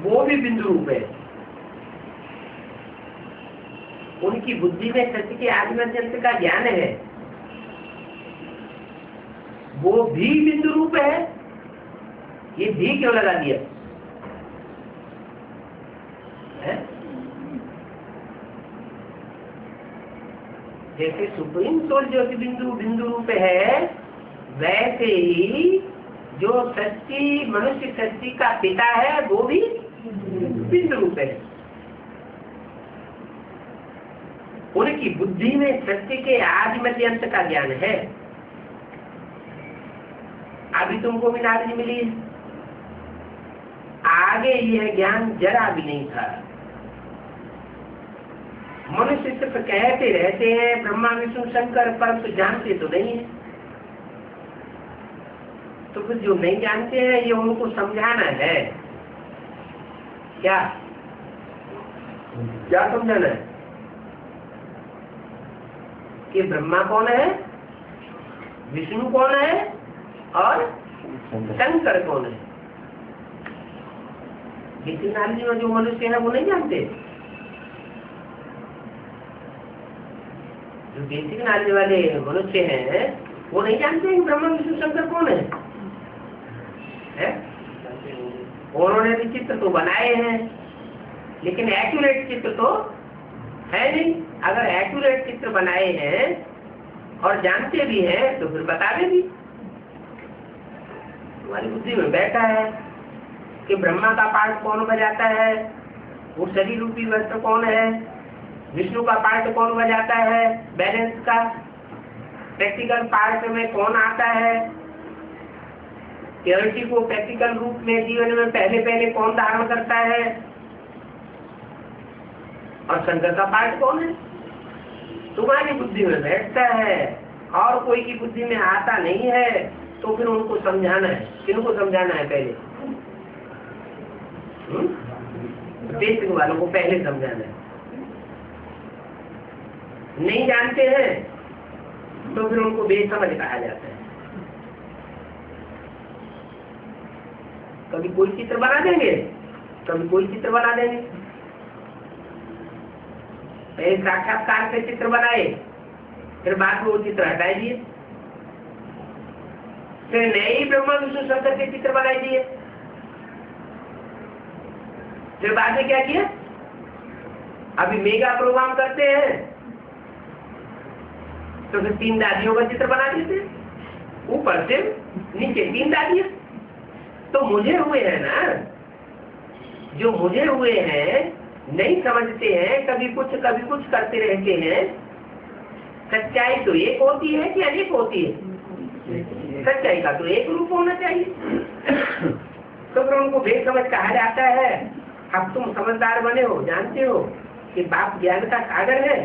वो भी बिंदु रूप है। उनकी बुद्धि में सत्य के आत्मजन्य का ज्ञान है, वो भी बिंदु रूप है। ये भी क्यों लगा दिया है? जैसे सुप्रीम सोल ज्योति बिंदु बिंदु रूप है, वैसे ही जो सच्ची मनुष्य सच्ची का पिता है वो भी बिंदु रूप है। उनकी बुद्धि में सत्य के आदि मध्य अंत का ज्ञान है। अभी तुमको भी नॉलेज मिली, आगे यह ज्ञान जरा भी नहीं था। मनुष्य सिर्फ कहते रहते हैं ब्रह्मा विष्णु शंकर, परंतु जानते तो नहीं है। तो फिर जो नहीं जानते हैं ये उनको समझाना है। क्या क्या समझाना है? कि ब्रह्मा कौन है, विष्णु कौन है और शंकर कौन है। बेसिक नॉलेज में जो मनुष्य है वो नहीं जानते। जो बेसिक नॉलेज वाले मनुष्य हैं वो नहीं जानते कि ब्रह्मा विष्णु शंकर कौन है? उन्होंने भी चित्र तो बनाए हैं, लेकिन एक्यूरेट चित्र तो है नहीं। अगर एक्यूरेट चित्र बनाए हैं और जानते भी हैं तो फिर बता देगी। तुम्हारी बुद्धि में बैठा है कि ब्रह्मा का पार्ट कौन बजाता है, वो शरीर रूपी वस्त्र कौन है, विष्णु का पार्ट कौन बजाता है, बैलेंस का प्रैक्टिकल पार्ट में कौन आता है, प्योरिटी को प्रैक्टिकल रूप में जीवन में पहले पहले कौन धारण करता है, और शंकर का पार्ट कौन है। तुम्हारी बुद्धि में बैठता है और कोई की बुद्धि में आता नहीं है, तो फिर उनको समझाना है। किनको समझाना है? पहले बेसिक वालों को पहले समझाना है। नहीं जानते हैं तो फिर उनको बेसमझ कहा जाता है। कभी कोई चित्र बना देंगे, कभी कोई चित्र बना देंगे। पहले साक्षात्कार से चित्र बनाए, फिर बाद में वो चित्र हटाए दिए, फिर नए ही ब्रह्मा विष्णु शंकर के चित्र बनाए दिए, फिर बाद में क्या किया? अभी मेगा प्रोग्राम करते हैं तो फिर 3 दादियों का चित्र बना देते, ऊपर से नीचे 3 दादियां। तो मुझे हुए है ना, जो मुझे हुए हैं नहीं समझते हैं, कभी कुछ करते रहते हैं। सच्चाई तो एक होती है कि अनेक होती है? सच्चाई का तो एक रूप होना चाहिए। तो फिर उनको बेसमझ कहा जाता है। अब तुम समझदार बने हो, जानते हो कि बाप ज्ञान का सागर है,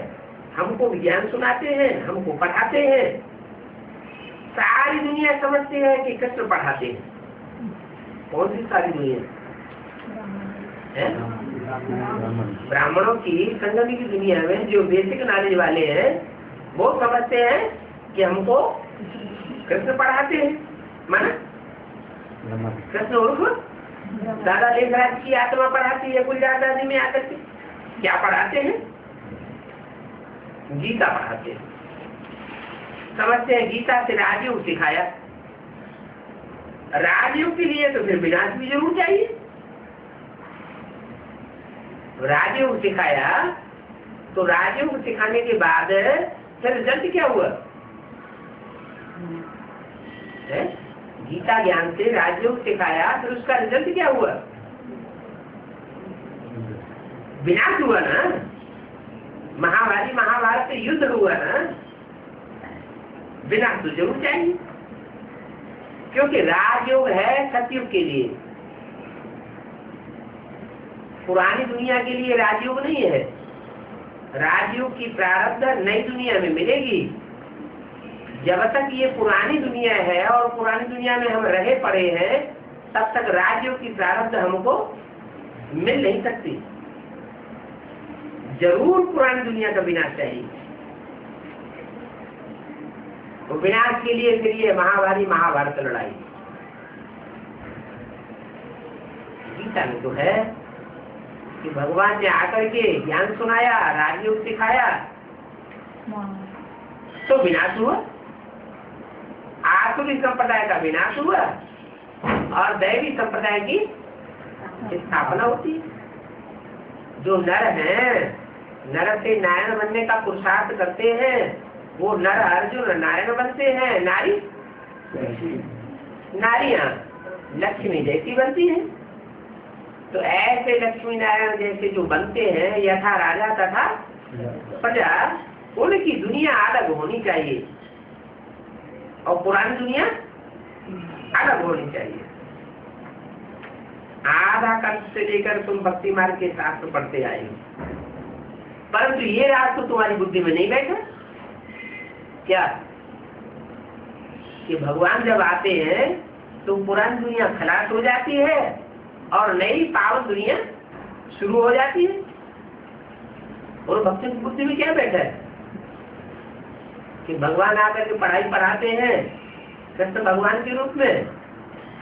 हमको ज्ञान सुनाते हैं, हमको पढ़ाते हैं। सारी दुनिया समझती है कि कृष्ण पढ़ाते हैं। कौन सी सारी दुनिया है? ब्राह्मणों की संगति की दुनिया में जो बेसिक नॉलेज वाले हैं वो समझते हैं कि हमको कृष्ण पढ़ाते हैं। माना कृष्ण उर्फ दादा लेखराज की आत्मा पढ़ाती है गुलजार दादी में आकर के। क्या पढ़ाते हैं? गीता पढ़ाते हैं। समझते हैं गीता से राजयोग सिखाया। राजयोग के लिए तो फिर विनाश भी जरूर चाहिए। राजयोग सिखाया तो राजयोग सिखाने के बाद फिर रिजल्ट क्या हुआ है? गीता ज्ञान से राजयोग सिखाया, फिर उसका रिजल्ट क्या हुआ? विनाश हुआ ना। महाभारत युद्ध हुआ ना। विनाश तो जरूर चाहिए, क्योंकि राजयोग है सतयुग के लिए, पुरानी दुनिया के लिए राजयोग नहीं है। राजयोग की प्रारब्ध नई दुनिया में मिलेगी। जब तक ये पुरानी दुनिया है और पुरानी दुनिया में हम रहे पड़े हैं, तब तक राजयोग की प्रारब्ध हमको मिल नहीं सकती। जरूर पुरानी दुनिया का विनाश चाहिए। तो विनाश के लिए फिर ये महाभारत लड़ाई। गीता में तो है कि भगवान ने आकर के ज्ञान सुनाया, राजयोग सिखाया, तो विनाश हुआ। आसुरी संप्रदाय का विनाश हुआ और दैवी संप्रदाय की स्थापना होती है। जो नर हैं, नर से नारायण बनने का पुरुषार्थ करते हैं, वो नर अर्जुन नारायण बनते हैं। नारियां लक्ष्मी जैसी बनती हैं। तो ऐसे लक्ष्मी नारायण जैसे जो बनते हैं, यथा राजा तथा प्रजा, उनकी दुनिया अलग होनी चाहिए और पुरानी दुनिया अलग होनी चाहिए। आधा कंठ से लेकर तुम भक्ति मार्ग के शास्त्र पढ़ते आए हो, परंतु ये राज तो तुम्हारी बुद्धि में नहीं बैठा। क्या कि भगवान जब आते हैं तो पुरानी दुनिया खलास हो जाती है और नई पावन दुनिया शुरू हो जाती है। और भक्ति की बुद्धि में क्या बैठा है कि भगवान आकर के पढ़ाई पढ़ाते हैं कृष्ण भगवान के रूप में,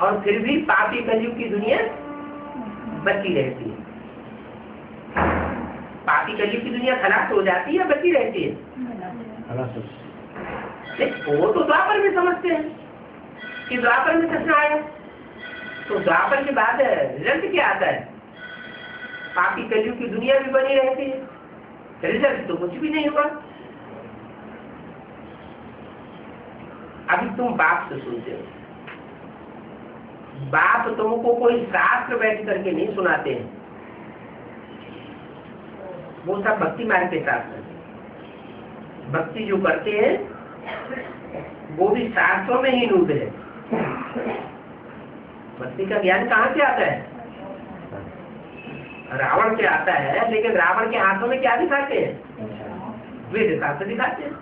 और फिर भी पापी कलयुग की दुनिया बची रहती है। पापी कलयुग की दुनिया खलास हो जाती है, बची रहती है। वो तो द्वापर में समझते हैं कि द्वापर में कृष्ण आया, तो द्वापर के बाद रिजल्ट क्या आता है? पापी कलयुग की दुनिया भी बनी रहती है, रिजल्ट तो कुछ भी नहीं हुआ। अभी तुम बाप से सुनते हो, बाप तुमको कोई शास्त्र बैठ करके नहीं सुनाते हैं, वो सब भक्ति मार्ग के शास्त्र। भक्ति जो करते हैं वो भी शास्त्रों में ही नूत है। भक्ति का ज्ञान कहाँ से आता है? रावण से आता है, लेकिन रावण के हाथों में क्या दिखाते हैं? वेद शास्त्र दिखाते हैं।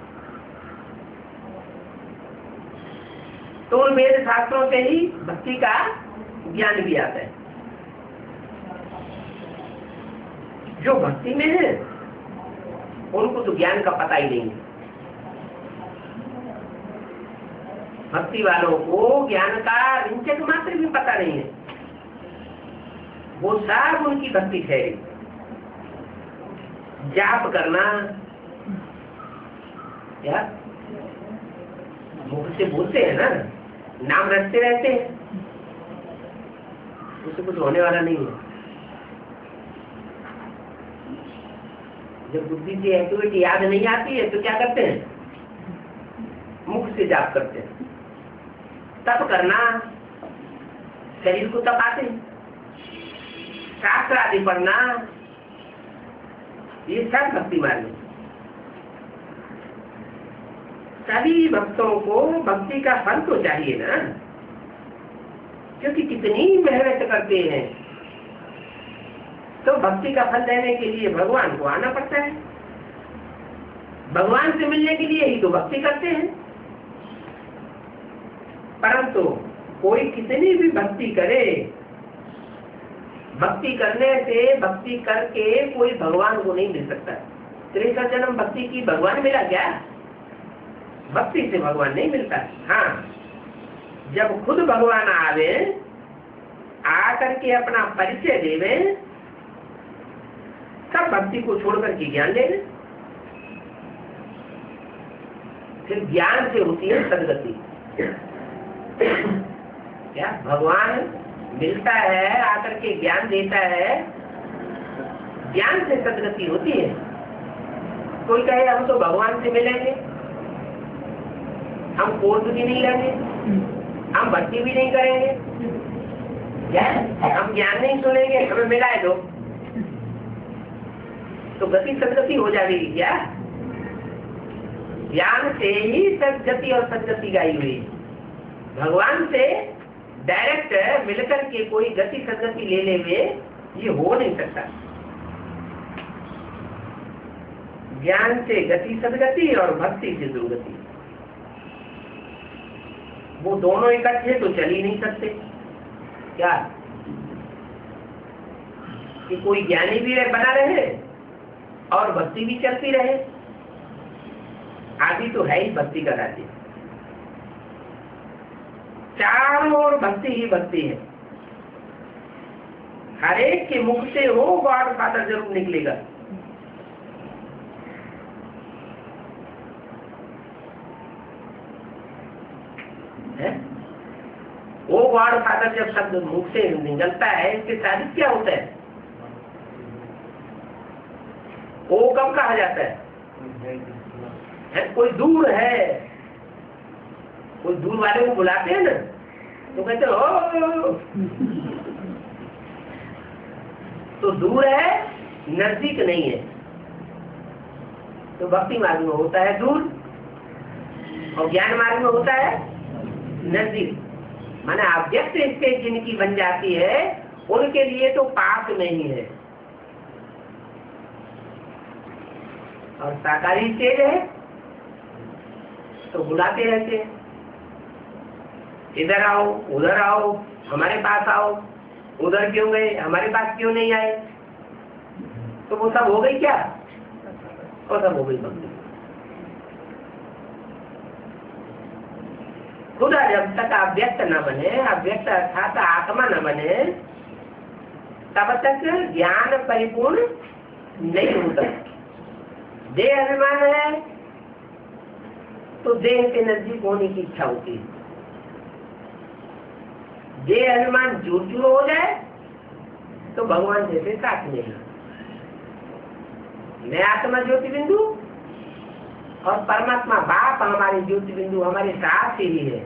तो उन वेद शास्त्रों से ही भक्ति का ज्ञान भी आता है। जो भक्ति में है उनको तो ज्ञान का पता ही नहीं है। भक्ति वालों को ज्ञान का रिंचक मात्र भी पता नहीं है। वो सब उनकी भक्ति ठहरी। जाप करना क्या मुख से बोलते हैं ना, नाम रटते रहते हैं, उससे कुछ होने वाला नहीं है। जब बुद्धि की एक्टिविटी याद नहीं आती है तो क्या करते हैं? मुख से जाप करते हैं। तप करना, शरीर को तपाते हैं। शास्त्र आदि पढ़ना, ये सब भक्ति मार्ग। सभी भक्तों को भक्ति का फल तो चाहिए ना, क्योंकि कितनी मेहनत करते हैं, तो भक्ति का फल देने के लिए भगवान को आना पड़ता है। भगवान से मिलने के लिए ही तो भक्ति करते हैं। परंतु कोई कितनी भी भक्ति करे, भक्ति करने से, भक्ति करके कोई भगवान को नहीं मिल सकता। त्रिशत जन्म भक्ति की भगवान मिला क्या? भक्ति से भगवान नहीं मिलता। हाँ, जब खुद भगवान आवे, आकर के अपना परिचय देवे, तब भक्ति को छोड़कर के ज्ञान देवे। फिर ज्ञान से होती है सदगति। क्या भगवान मिलता है, आकर के ज्ञान देता है, ज्ञान से सदगति होती है। कोई कहे हम तो भगवान से मिलेंगे, हम कोर्स भी नहीं लेंगे, हम भक्ति भी नहीं करेंगे, क्या हम ज्ञान नहीं सुनेंगे, हमें मिलाए दो, तो गति सदगति हो जाएगी क्या? ज्ञान से ही सदगति और सदगति गाई हुई। भगवान से डायरेक्ट मिलकर के कोई गति सदगति ले ले ये हो नहीं सकता। ज्ञान से गति सदगति और भक्ति से दुर्गति, वो दोनों इकट्ठे तो चल ही नहीं सकते। क्या कि कोई ज्ञानी भी बना रहे और भक्ति भी चलती रहे? आदि तो है ही भक्ति का राज्य, चारों ओर भक्ति ही भक्ति है। हर एक के मुख से वो गॉड फादर जरूर निकलेगा। है? वो गॉड फादर जब शब्द मुख से निकलता है, इसके साथ क्या होता है? वो कब कहा जाता है? कोई दूर है, कोई दूर वाले को बुलाते हैं ना, तो कहते हो तो दूर है, नजदीक नहीं है। तो भक्ति मार्ग में होता है दूर और ज्ञान मार्ग में होता है नजदीक। माने अव्यक्त स्टेज जिनकी बन जाती है, उनके लिए तो पास में ही है। और साकारी स्टेज है तो बुलाते रहते हैं, इधर आओ, उधर आओ, हमारे पास आओ, उधर क्यों गए, हमारे पास क्यों नहीं आए? तो वो सब हो गई क्या? वो सब हो गई भक्ति। खुदा जब तक अव्यक्त न बने, अव्यक्त अर्थात आत्मा न बने, तब तक ज्ञान परिपूर्ण नहीं होता। देह अभिमान है तो देह के नजदीक होने की इच्छा होती है। देह अभिमान चूर चूर हो जाए तो भगवान जैसे साथ में है। मैं आत्मा ज्योति बिंदु और परमात्मा बाप हमारे ज्योति बिंदु हमारे साथ ही है।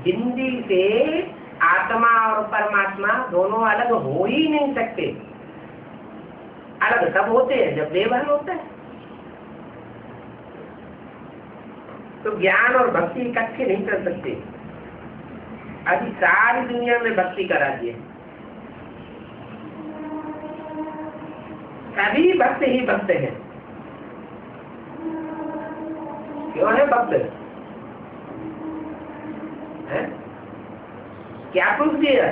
बिंदी से आत्मा और परमात्मा दोनों अलग हो ही नहीं सकते। अलग तब होते हैं जब देवहन होता है। तो ज्ञान और भक्ति इकट्ठे नहीं कर सकते। अभी सारी दुनिया में भक्ति का राज्य है। सभी भक्त ही भक्त हैं। क्यों है भक्त? है? क्या पूछ दिया?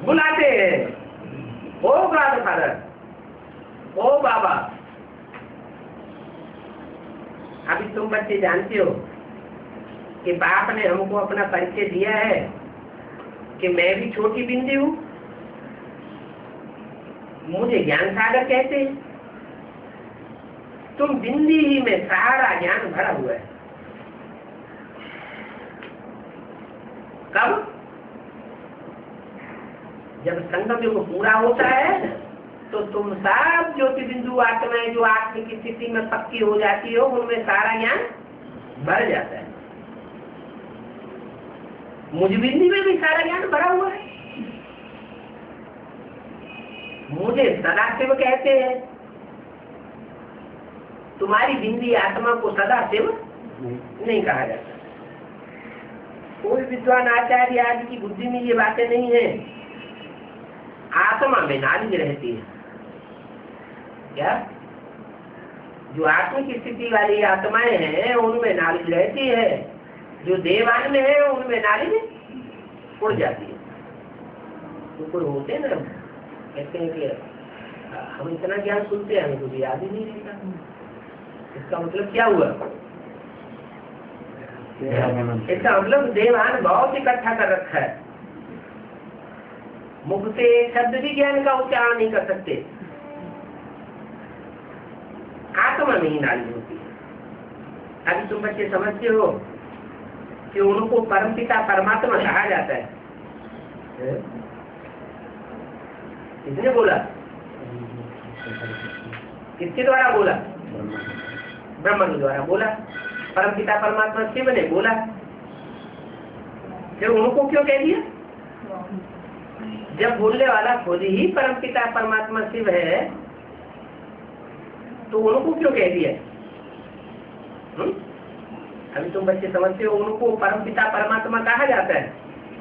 बुलाते हैं, ओ गॉड फादर, ओ बाबा। अभी तुम बच्चे जानते हो कि बाप ने हमको अपना परिचय दिया है कि मैं भी छोटी बिंदी हूँ, मुझे ज्ञान सागर कहते हैं। तुम बिंदी ही में सारा ज्ञान भरा हुआ है। कब? जब संगम युग पूरा होता है तो तुम सब ज्योति बिंदु आत्माएं जो आत्मा की स्थिति में पक्की हो जाती हो, उनमें सारा ज्ञान भर जाता है। मुझ बिंदी में भी सारा ज्ञान भरा हुआ है। मुझे सदा शिव कहते हैं, तुम्हारी बिंदी आत्मा को सदा शिव नहीं कहा जाता। कोई विद्वान आचार्य आदि की बुद्धि में ये बातें नहीं है। आत्मा में नालिज रहती है क्या? जो आत्मिक स्थिति वाली आत्माएं हैं उनमें नालिज रहती है, जो देवान में है उनमें नालिज उड़ जाती है। तो कोई होते ना कहते हैं कि हम इतना ज्ञान सुनते हैं, हमें कुछ याद ही नहीं रहता। इसका मतलब क्या हुआ? इसका मतलब देवान बहुत इकट्ठा कर रखा है, मुख से शब्द भी ज्ञान का उच्चारण नहीं कर सकते। आत्मा में ही नालिज होती है। अभी तुम बच्चे समझते हो कि उनको परमपिता परमात्मा कहा जाता है। किसने बोला? किसके द्वारा बोला? ब्रह्मा के द्वारा बोला। परमपिता परमात्मा शिव ने बोला। फिर उनको क्यों कह दिया? जब बोलने वाला खुद ही परमपिता परमात्मा शिव है तो उनको क्यों कह दिया? अभी तुम बच्चे समझते हो, उनको परमपिता परमात्मा कहा जाता है।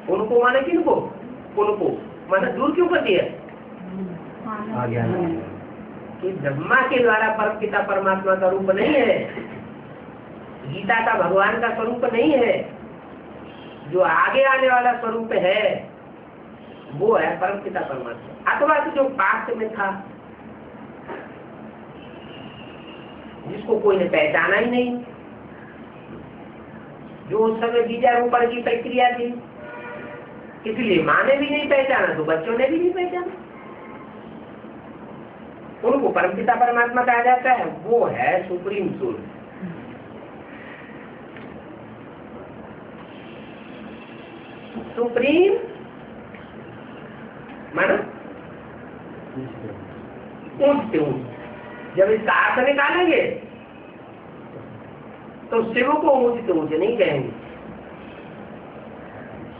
उनको माने किनको? उनको माने दूर क्यों कर दिया? कि ब्रह्मा के द्वारा परमपिता परमात्मा का रूप नहीं है, गीता का भगवान का स्वरूप नहीं है। जो आगे आने वाला स्वरूप है वो है परमपिता परमात्मा। अथवा जो पास्ट में था, जिसको कोई ने पहचाना ही नहीं, जो उस समय बीजारोपण की प्रक्रिया थी, इसलिए माँ ने भी नहीं पहचाना तो बच्चों ने भी नहीं पहचाना। उनको परमपिता परमात्मा कहा जाता है। वो है सुप्रीम सोल। सुप्रीम माना ऊंच से ऊंच। जब इसका अर्थ निकालेंगे तो शिव को ऊंच से ऊंच नहीं कहेंगे।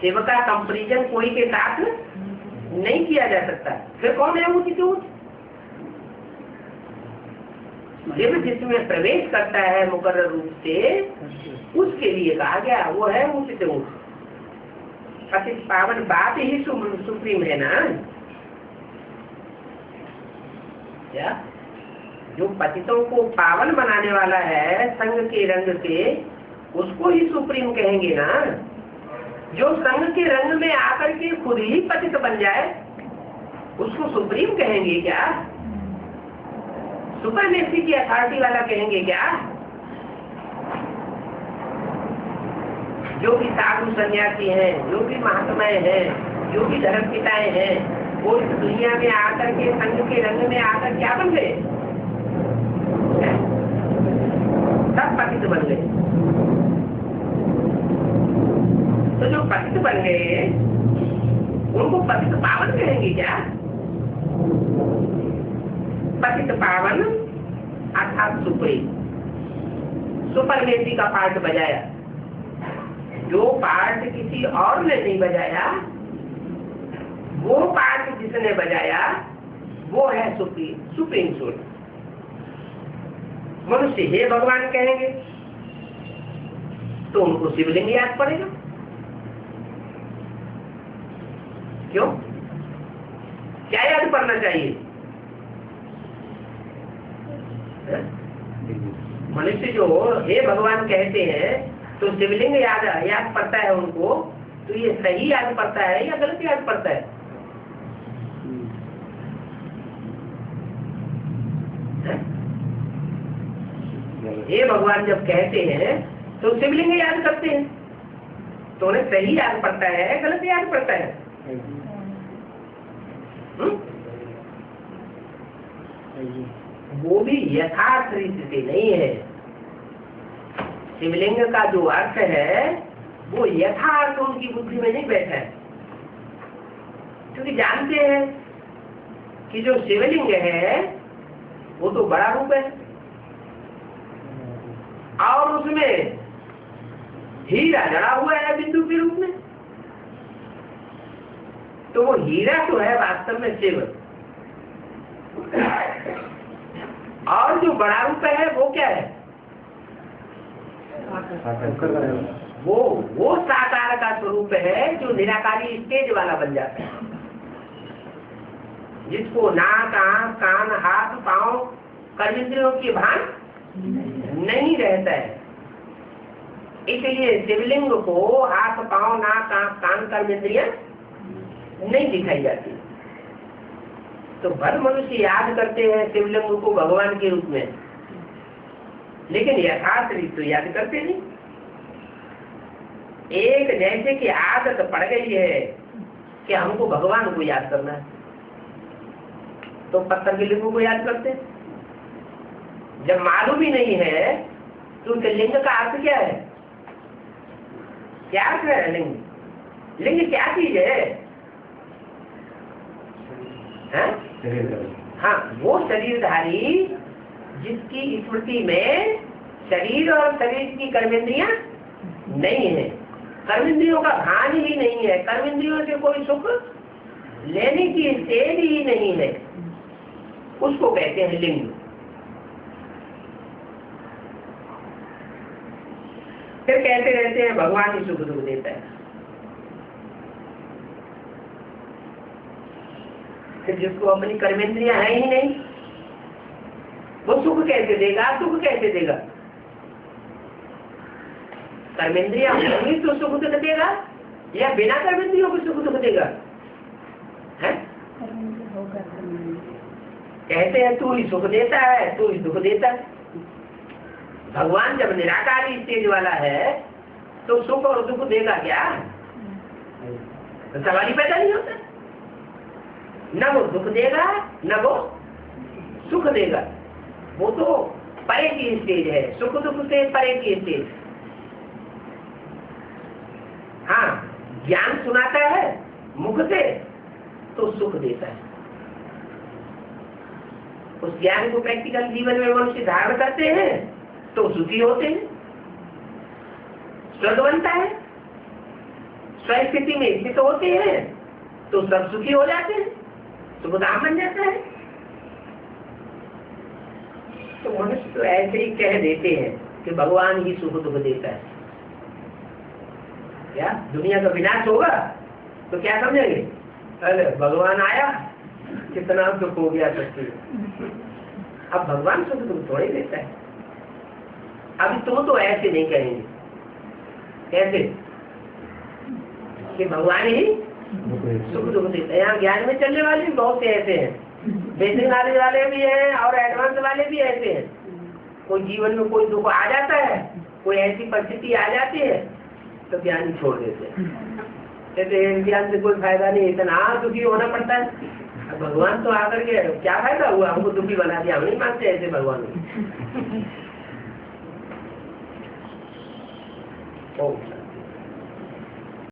शिव का कंपैरिजन कोई के साथ नहीं किया जा सकता। फिर कौन है ऊंच से ऊंच? शिव जिसमें प्रवेश करता है मुकर्रर रूप से, उसके लिए कहा गया वो है ऊंच से ऊंच। पतित पावन बात ही सुप्रीम है ना। क्या जो पतितों को पावन बनाने वाला है संघ के रंग से, उसको ही सुप्रीम कहेंगे ना। जो संघ के रंग में आकर के खुद ही पतित बन जाए उसको सुप्रीम कहेंगे क्या? सुपरमेसी की अथॉरिटी वाला कहेंगे क्या? जो भी साधु सन्यासी हैं, जो भी महात्माएं हैं, जो भी धर्म पिताएं हैं, वो इस दुनिया में आकर के संघ के रंग में आकर क्या बन गए? सब पतित बन गए। तो जो पतित बन गए उनको पतित पावन कहेंगे क्या? पतित पावन अर्थात सुप्रीम। सुपरमेसी का पार्ट बजाया। जो पार्ट किसी और ने नहीं बजाया, वो पार्ट जिसने बजाया वो है सुप्रीम सोल। मनुष्य हे भगवान कहेंगे तो उनको शिवलिंग याद पड़ेगा। क्यों? क्या याद पड़ना चाहिए? मनुष्य जो हे भगवान कहते हैं तो शिवलिंग याद पड़ता है उनको। तो ये सही याद पड़ता है या गलत याद पड़ता है? हे भगवान जब कहते हैं तो शिवलिंग याद करते हैं, तो उन्हें सही याद पड़ता है गलत याद पड़ता है? वो भी यथार्थ रीति से नहीं है। शिवलिंग का जो अर्थ है वो यथार्थ उनकी बुद्धि में नहीं बैठा है, क्योंकि जानते हैं कि जो शिवलिंग है वो तो बड़ा रूप है और उसमें हीरा जड़ा हुआ है बिंदु के रूप में। तो वो हीरा तो है वास्तव में शिव, और जो बड़ा रूप है वो क्या है? वो साकार का स्वरूप है जो निराकारी स्टेज वाला बन जाता है, जिसको नाक, आंख, कान, हाथ, पांव, कर्मेंद्रियों की भान नहीं रहता है। इसलिए शिवलिंग को हाथ, पांव, नाक, आंख, कान, कर्मेंद्रियां नहीं दिखाई जाती। तो भर मनुष्य याद करते हैं शिवलिंग को भगवान के रूप में, लेकिन यथार्थ रीत तो याद करते नहीं। एक जैसे कि आदत पड़ गई है कि हमको भगवान को याद करना है, तो पत्थर के लिंग को याद करते हैं। जब मालूम ही नहीं है तो उसके लिंग का अर्थ क्या है? क्या अर्थ है लिंग? लिंग क्या चीज है? हाँ, वो शरीरधारी जिसकी स्मृति में शरीर और शरीर की कर्मेंद्रियां नहीं है, कर्मेंद्रियों का भान ही नहीं है, कर्मेंद्रियों से कोई सुख लेने की स्टेज ही नहीं है, उसको कहते हैं लिंग। फिर कहते रहते हैं भगवान ही सुख दुख देता है। फिर जिसको अपनी कर्मेंद्रियां है ही नहीं, वो सुख कैसे देगा? सुख कैसे देगा? कर्मेंद्रियां होंगी तो सुख दुख देगा, या बिना कर्मेंद्रियों को सुख दुख देगा? है? कहते हैं तू ही सुख देता है, तू ही दुख देता है। भगवान जब निराकारी स्टेज वाला है तो सुख और दुख देगा क्या? तो सवाल ही पैदा नहीं होता। न वो दुख देगा न वो सुख देगा, वो तो परे की स्टेज है, सुख दुख से परे की स्टेज। हाँ, ज्ञान सुनाता है मुख से तो सुख देता है, उस ज्ञान को प्रैक्टिकल जीवन में मनुष्य धारण करते हैं तो सुखी होते हैं, स्वर्ग बनता है, स्वस्थिति में स्थित होते हैं तो सब सुखी हो जाते हैं, सुखधाम बन जाता है। तो मनुष्य तो ऐसे ही कह देते हैं कि भगवान ही सुख दुख देता है। क्या दुनिया का विनाश होगा तो क्या समझेंगे? अरे भगवान आया, कितना दुख हो गया सच्ची। अब भगवान सुख दुख थोड़े देता है। अभी तुम तो ऐसे नहीं कहेंगे, कैसे कि भगवान ही सुख दुख देता है। यहाँ ज्ञान में चलने वाले भी बहुत से ऐसे हैं, बेसिक नॉलेज वाले भी हैं और एडवांस वाले भी ऐसे हैं। कोई जीवन में कोई दुख आ जाता है, कोई ऐसी परिस्थिति आ जाती है तो ज्ञान ही छोड़ देते हैं, कहते ज्ञान से कोई फायदा नहीं, इतना दुखी होना पड़ता है। अब भगवान तो आकर के क्या फायदा हुआ, हमको दुखी बना दिया, हम नहीं मानते ऐसे भगवान को।